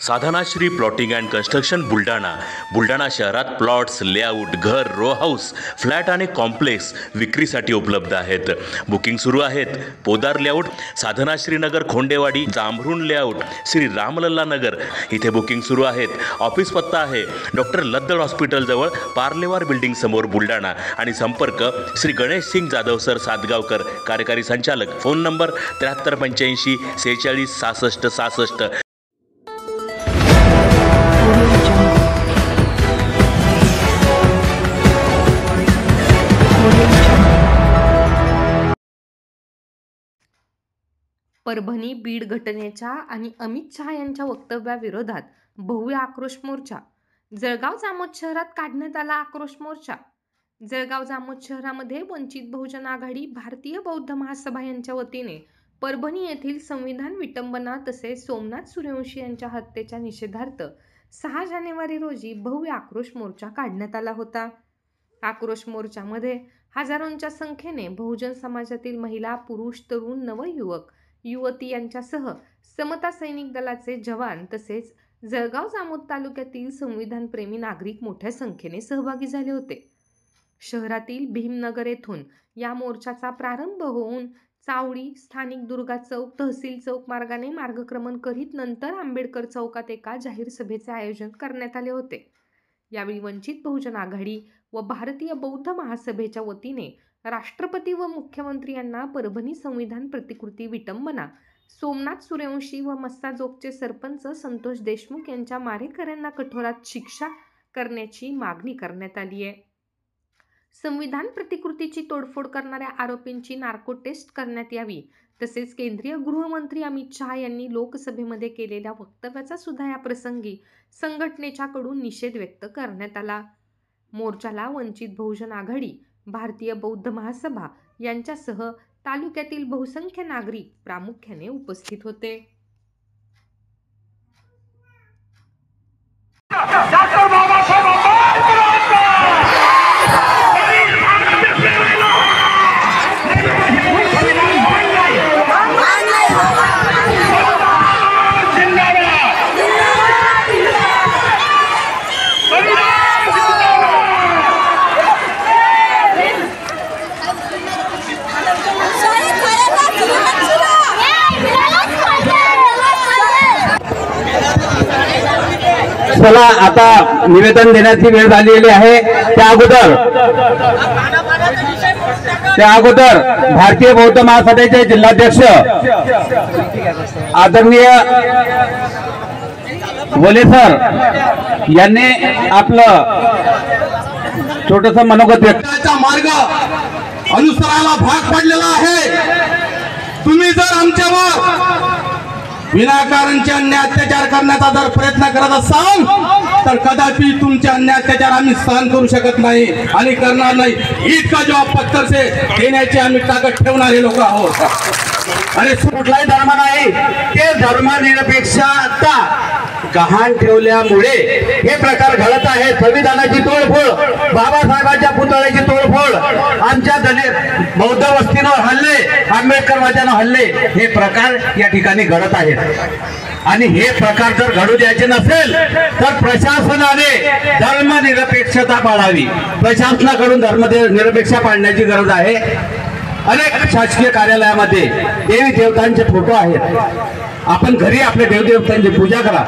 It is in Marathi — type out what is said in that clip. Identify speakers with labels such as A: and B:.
A: Sadhanashri plotting and construction Buldhana शहरात प्लॉट्स, लेआउट, घर, रो हाऊस, फ्लॅट आणि कॉम्प्लेक्स विक्रीसाठी उपलब्ध आहेत. बुकिंग सुरू आहेत. पोदार लेआउट, साधनाश्री नगर, खोंडेवाडी, जांभरुण लेआउट, श्री रामलल्ला नगर इथे बुकिंग सुरू आहेत. ऑफिस पत्ता आहे डॉक्टर लद्दड हॉस्पिटल जवळ, पार्लेवार बिल्डिंग समोर, बुलढाणा. आणि संपर्क श्री गणेश सिंग जाधव सर सातगावकर, कार्यकारी संचालक. Phone number 7385 46 66 66.
B: परभणी बीड घटनेच्या आणि अमित शहा यांच्या वक्तव्याविरोधात भव्य आक्रोश मोर्चा. जळगाव जामोद शहरात काढण्यात आला आक्रोश मोर्चा. जळगाव जामोद शहरामध्ये वंचित बहुजन आघाडी, भारतीय बौद्ध महासभा यांच्या वतीने परभणी येथील संविधान विटंबना तसेच सोमनाथ सूर्यवंशी यांच्या हत्येच्या निषेधार्थ 6 जानेवारी रोजी भव्य आक्रोश मोर्चा काढण्यात आला होता. आक्रोश मोर्चामध्ये हजारोंच्या संख्येने बहुजन समाजातील महिला, पुरुष, तरुण, नवयुवक, युवती यांच्यासह समता सैनिक दलाचे जवान तसेच जळगाव जामोद तालुक्यातील संविधानप्रेमी नागरिक मोठ्या संख्येने सहभागी झाले होते. शहरातील भीमनगर येथून या मोर्चाचा प्रारंभ होऊन चावडी, स्थानिक दुर्गा चौक, तहसील चौक मार्गाने मार्गक्रमण करीत नंतर आंबेडकर चौकात एका जाहीर सभेचे आयोजन करण्यात आले होते. यावेळी वंचित बहुजन आघाडी व भारतीय बौद्ध महासभेच्या वतीने राष्ट्रपती व मुख्यमंत्री यांना परभणी संविधान प्रतिकृती विटंबना, सोमनाथ सूर्यवंशी व मस्साजोगचे सरपंच संतोष देशमुख यांच्या मारेकऱ्यांना कठोरात शिक्षा करण्याची मागणी करण्यात आली आहे. संविधान प्रतिकृतीची तोडफोड करणाऱ्या आरोपींची नार्को टेस्ट करण्यात यावी. तसेच केंद्रीय गृहमंत्री अमित शहा यांनी लोकसभेमध्ये केलेल्या वक्तव्याचा सुद्धा या प्रसंगी संघटनेच्या कडून निषेध व्यक्त करण्यात आला. मोर्चाला वंचित बहुजन आघाडी, भारतीय बौद्ध महासभा यांच्यासह तालुक्यातील बहुसंख्य नागरिक प्रामुख्याने उपस्थित होते.
C: चला आता निवेदन देण्याची वेळ झालेली आहे. त्या अगोदर भारतीय बौद्ध महासभेचे जिल्हाध्यक्ष आदरणीय वले सर यांनी आपलं छोटस मनोगत व्यक्त
D: मार्ग अनुसरायला भाग पडलेला आहे. तुम्ही जर आमच्यावर विनाकारणचे अन्याय अत्याचार करण्याचा जर प्रयत्न करत असाल तर कदापि तुमचे अन्याय अत्याचार आम्ही सहन करू शकत नाही आणि करणार नाही. इतका जबाब पत्तर से देण्याची आम्ही ताकद ठेवणारे लोक आहोत.
C: आणि कुठलाही धर्म नाही, ते धर्मनिरपेक्षता गहाण ठेवल्यामुळे हे प्रकार घडत आहे. संविधानाची तोडफोड, बाबासाहेबांच्या पुतळ्याची तोडफोड, आमच्या दलित बौद्ध वस्तीवर हल्ले, आंबेडकरवाद्यांना हल्ले, हे प्रकार या ठिकाणी घडत आहेत. आणि हे प्रकार जर घडू द्यायचे नसेल तर प्रशासनाने धर्मनिरपेक्षता पाळावी. प्रशासनाकडून धर्मनिरपेक्षता पाळण्याची गरज आहे. अनेक शासकीय कार्यालयामध्ये देवी देवतांचे फोटो आहेत. आपण घरी आपल्या देवदेवतांची पूजा करा.